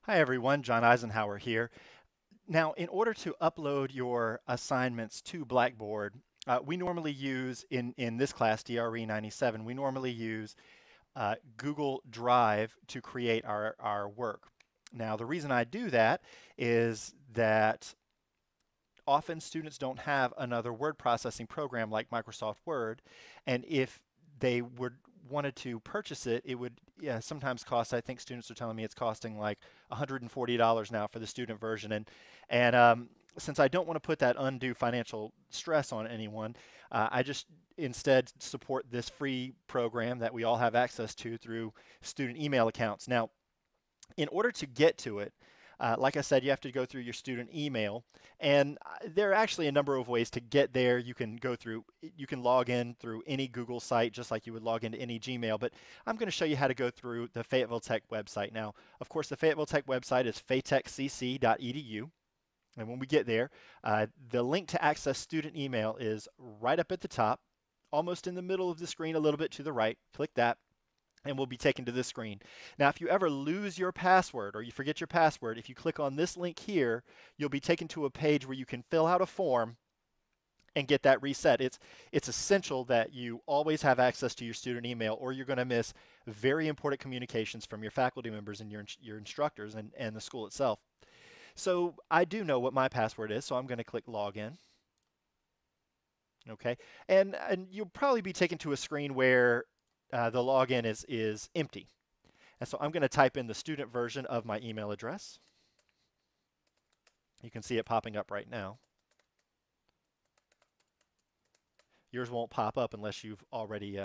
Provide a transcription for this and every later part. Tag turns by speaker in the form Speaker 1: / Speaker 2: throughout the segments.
Speaker 1: Hi everyone, John Eisenhower here. Now, in order to upload your assignments to Blackboard, we normally use, in this class, DRE 97, we normally use Google Drive to create our work. Now, the reason I do that is that often students don't have another word processing program like Microsoft Word, and if they would wanted to purchase it, it would sometimes cost. I think students are telling me it's costing like $140 now for the student version, and since I don't want to put that undue financial stress on anyone, I just instead support this free program that we all have access to through student email accounts. Now, in order to get to it, like I said, you have to go through your student email, and there are actually a number of ways to get there. You can log in through any Google site just like you would log into any Gmail, but I'm going to show you how to go through the Fayetteville Tech website. Now, of course, the Fayetteville Tech website is faytechcc.edu, and when we get there, the link to access student email is right up at the top, almost in the middle of the screen, a little bit to the right. Click that and we'll be taken to this screen. Now, if you ever lose your password or you forget your password, if you click on this link here, you'll be taken to a page where you can fill out a form and get that reset. It's essential that you always have access to your student email, or you're going to miss very important communications from your faculty members and your instructors and the school itself. So I do know what my password is, so I'm going to click login. Okay, and you'll probably be taken to a screen where the login is empty. And so I'm going to type in the student version of my email address. You can see it popping up right now. Yours won't pop up unless you've already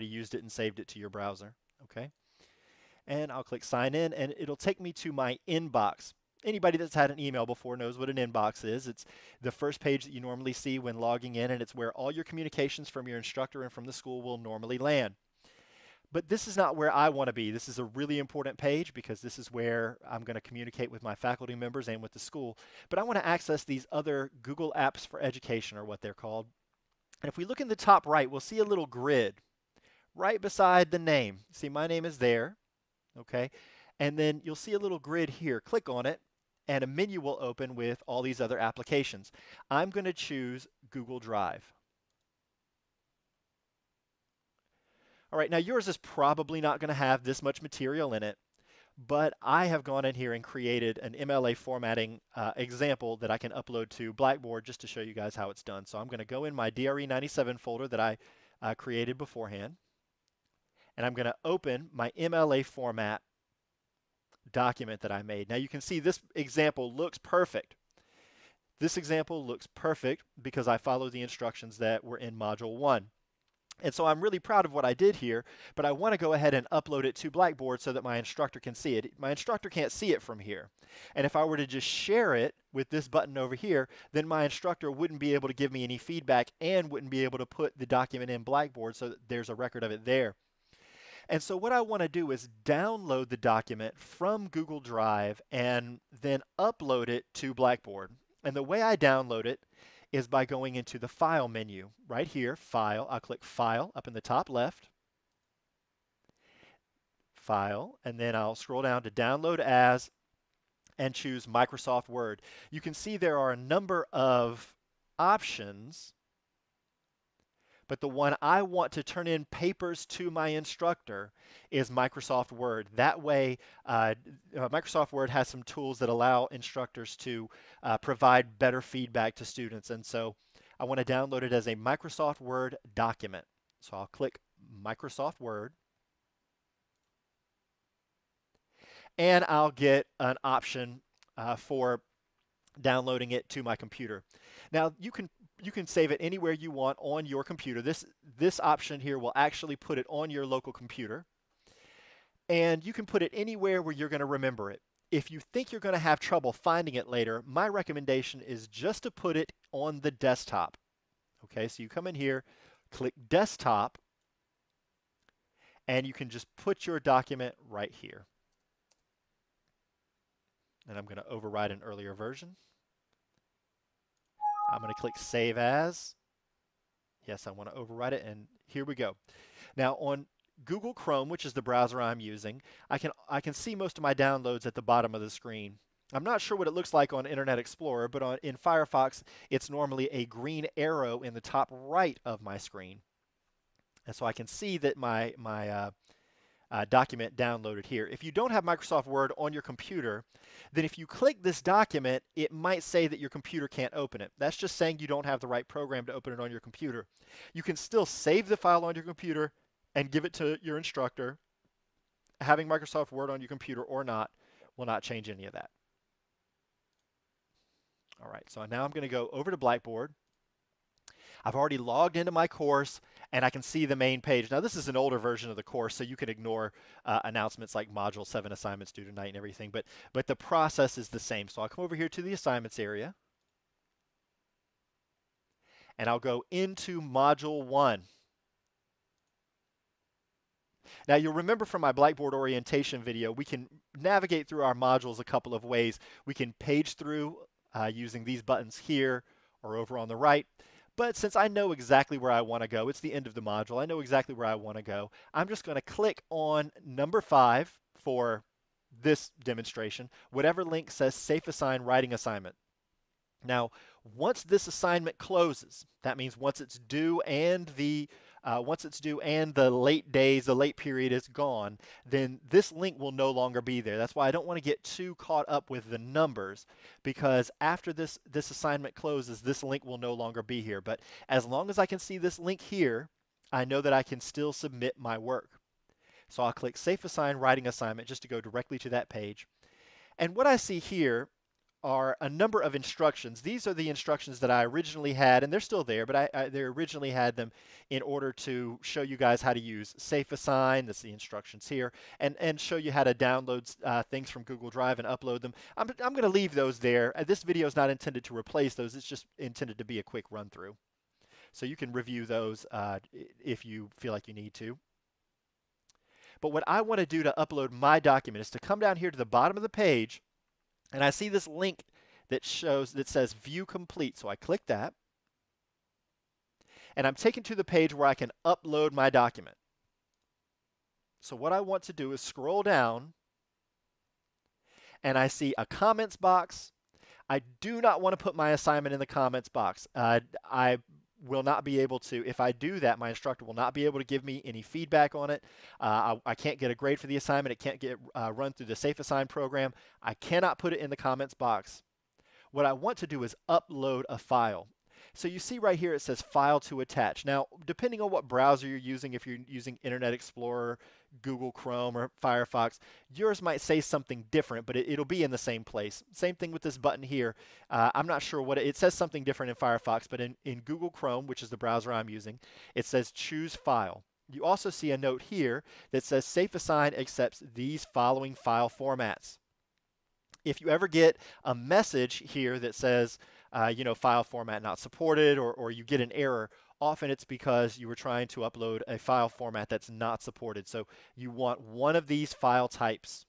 Speaker 1: used it and saved it to your browser. Okay. And I'll click sign in, and it'll take me to my inbox. Anybody that's had an email before knows what an inbox is. It's the first page that you normally see when logging in, and it's where all your communications from your instructor and from the school will normally land. But this is not where I want to be. This is a really important page because this is where I'm going to communicate with my faculty members and with the school. But I want to access these other Google Apps for Education, or what they're called. And if we look in the top right, we'll see a little grid right beside the name. See, my name is there, okay? And then you'll see a little grid here. Click on it, and a menu will open with all these other applications. I'm going to choose Google Drive. All right, now yours is probably not going to have this much material in it, but I have gone in here and created an MLA formatting example that I can upload to Blackboard just to show you guys how it's done. So I'm going to go in my DRE 97 folder that I created beforehand, and I'm going to open my MLA format document that I made. Now you can see this example looks perfect. This example looks perfect because I follow the instructions that were in Module 1. And so I'm really proud of what I did here, but I want to go ahead and upload it to Blackboard so that my instructor can see it. My instructor can't see it from here. And if I were to just share it with this button over here, then my instructor wouldn't be able to give me any feedback and wouldn't be able to put the document in Blackboard so that there's a record of it there. And so what I want to do is download the document from Google Drive and then upload it to Blackboard. And the way I download it is by going into the File menu. Right here, File. I'll click File up in the top left, File, and then I'll scroll down to Download As and choose Microsoft Word. You can see there are a number of options, but the one I want to turn in papers to my instructor is Microsoft Word. That way, Microsoft Word has some tools that allow instructors to provide better feedback to students. And so I want to download it as a Microsoft Word document. So I'll click Microsoft Word, and I'll get an option for downloading it to my computer. Now you can save it anywhere you want on your computer. This option here will actually put it on your local computer, and you can put it anywhere where you're going to remember it. If you think you're going to have trouble finding it later, my recommendation is just to put it on the desktop. Okay, so you come in here, click Desktop, and you can just put your document right here. And I'm going to override an earlier version. I'm going to click Save As. Yes, I want to override it, and here we go. Now Google Chrome, which is the browser I'm using, I can see most of my downloads at the bottom of the screen. I'm not sure what it looks like on Internet Explorer, but in Firefox, it's normally a green arrow in the top right of my screen. And so I can see that my document downloaded here. If you don't have Microsoft Word on your computer, then if you click this document, it might say that your computer can't open it. That's just saying you don't have the right program to open it on your computer. You can still save the file on your computer and give it to your instructor. Having Microsoft Word on your computer or not will not change any of that. All right, so now I'm going to go over to Blackboard. I've already logged into my course and I can see the main page. Now this is an older version of the course, so you can ignore announcements like Module 7 assignments due tonight and everything, but the process is the same. So I'll come over here to the assignments area and I'll go into Module 1. Now you'll remember from my Blackboard orientation video, we can navigate through our modules a couple of ways. We can page through using these buttons here or over on the right. But since I know exactly where I want to go, it's the end of the module, I know exactly where I want to go, I'm just going to click on number 5 for this demonstration, whatever link says SafeAssign Writing Assignment. Now, once this assignment closes, that means once it's due and the late days, the late period is gone, then this link will no longer be there. That's why I don't want to get too caught up with the numbers, because after this assignment closes, this link will no longer be here. But as long as I can see this link here, I know that I can still submit my work. So I'll click SafeAssign Writing Assignment just to go directly to that page. And what I see here are a number of instructions. These are the instructions that I originally had, and they're still there, but they originally had them in order to show you guys how to use SafeAssign. That's the instructions here, and show you how to download things from Google Drive and upload them. I'm going to leave those there. This video is not intended to replace those. It's just intended to be a quick run through. So you can review those if you feel like you need to. But what I want to do to upload my document is to come down here to the bottom of the page, and I see this link that says View Complete. So I click that, and I'm taken to the page where I can upload my document. So what I want to do is scroll down, and I see a comments box. I do not want to put my assignment in the comments box. I will not be able to. If I do that, my instructor will not be able to give me any feedback on it. I can't get a grade for the assignment. It can't get run through the SafeAssign program. I cannot put it in the comments box. What I want to do is upload a file. So you see right here it says File to Attach. Now, depending on what browser you're using, if you're using Internet Explorer, Google Chrome, or Firefox, yours might say something different, but it'll be in the same place. Same thing with this button here. I'm not sure what it says something different in Firefox, but in Google Chrome, which is the browser I'm using, it says Choose File. You also see a note here that says SafeAssign accepts these following file formats. If you ever get a message here that says, file format not supported, or you get an error, often it's because you were trying to upload a file format that's not supported. So you want one of these file types.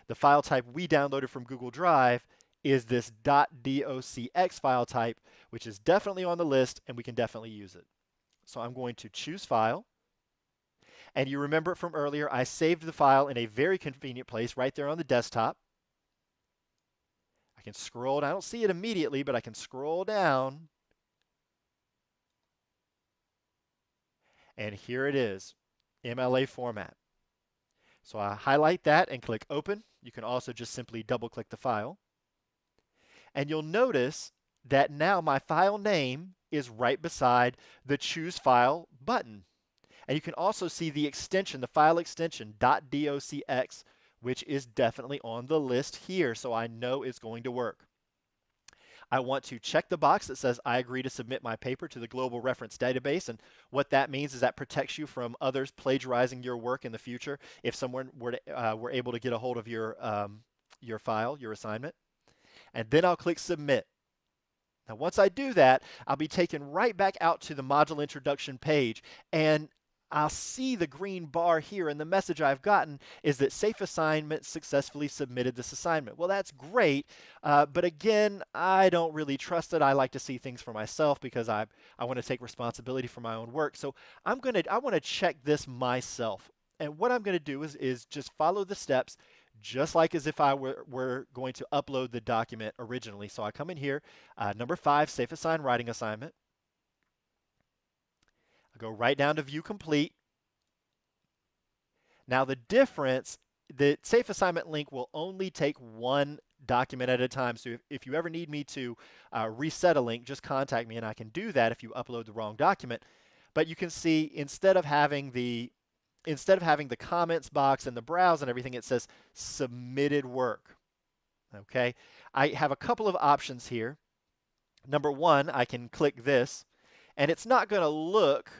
Speaker 1: The file type we downloaded from Google Drive is this .docx file type, which is definitely on the list, and we can definitely use it. So I'm going to choose File. And you remember it from earlier, I saved the file in a very convenient place right there on the desktop. I can scroll down. I don't see it immediately, but I can scroll down. And here it is, MLA format. So I highlight that and click Open. You can also just simply double-click the file. And you'll notice that now my file name is right beside the Choose File button. And you can also see the extension, the file extension, .docx, which is definitely on the list here, so I know it's going to work. I want to check the box that says I agree to submit my paper to the Global Reference Database, and what that means is that protects you from others plagiarizing your work in the future if someone were able to get a hold of your file, your assignment. And then I'll click Submit. Now once I do that, I'll be taken right back out to the module introduction page, and I'll see the green bar here, and the message I've gotten is that SafeAssignment successfully submitted this assignment. Well, that's great, but again, I don't really trust it. I like to see things for myself because I want to take responsibility for my own work. So I want to check this myself. And what I'm going to do is just follow the steps just like as if I were going to upload the document originally. So I come in here, number 5, SafeAssign writing assignment. I go right down to view complete. Now the difference, the SafeAssignment link will only take one document at a time. So if you ever need me to reset a link, just contact me and I can do that if you upload the wrong document. But you can see instead of having the comments box and the browse and everything, it says submitted work. Okay, I have a couple of options here. Number 1, I can click this, and it's not going to look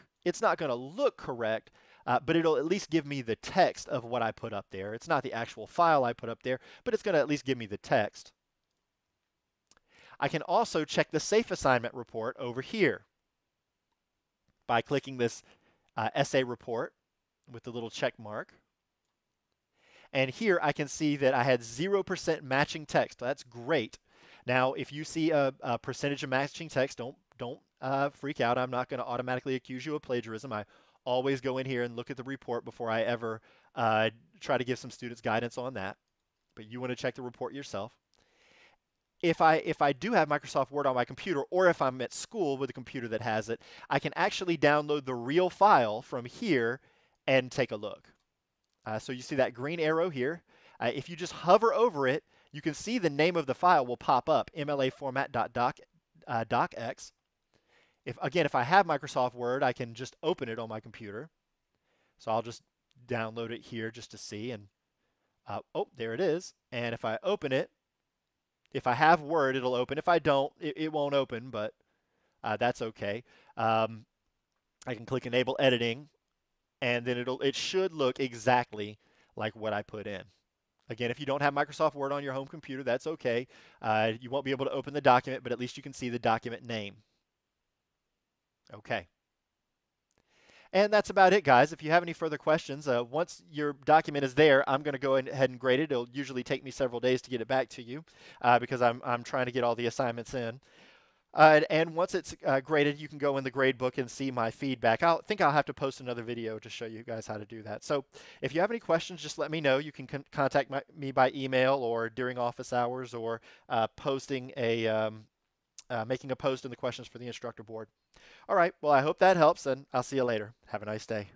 Speaker 1: correct, but it'll at least give me the text of what I put up there. It's not the actual file I put up there, but it's going to at least give me the text. I can also check the SafeAssignment report over here by clicking this essay report with the little check mark. And here I can see that I had 0% matching text. That's great. Now, if you see a percentage of matching text, don't freak out. I'm not going to automatically accuse you of plagiarism. I always go in here and look at the report before I ever try to give some students guidance on that. But you want to check the report yourself. If I do have Microsoft Word on my computer, or if I'm at school with a computer that has it, I can actually download the real file from here and take a look. So you see that green arrow here. If you just hover over it, you can see the name of the file will pop up, mlaformat.docx. If I have Microsoft Word, I can just open it on my computer. So I'll just download it here just to see. And oh, there it is. And if I open it, if I have Word, it'll open. If I don't, it won't open, but that's okay. I can click Enable Editing, and then it should look exactly like what I put in. Again, if you don't have Microsoft Word on your home computer, that's okay. You won't be able to open the document, but at least you can see the document name. Okay. And that's about it, guys. If you have any further questions, once your document is there, I'm going to go ahead and grade it. It'll usually take me several days to get it back to you because I'm trying to get all the assignments in. And once it's graded, you can go in the grade book and see my feedback. I think I'll have to post another video to show you guys how to do that. So if you have any questions, just let me know. You can contact me by email or during office hours, or making a post in the questions for the instructor board. All right, well, I hope that helps, and I'll see you later. Have a nice day.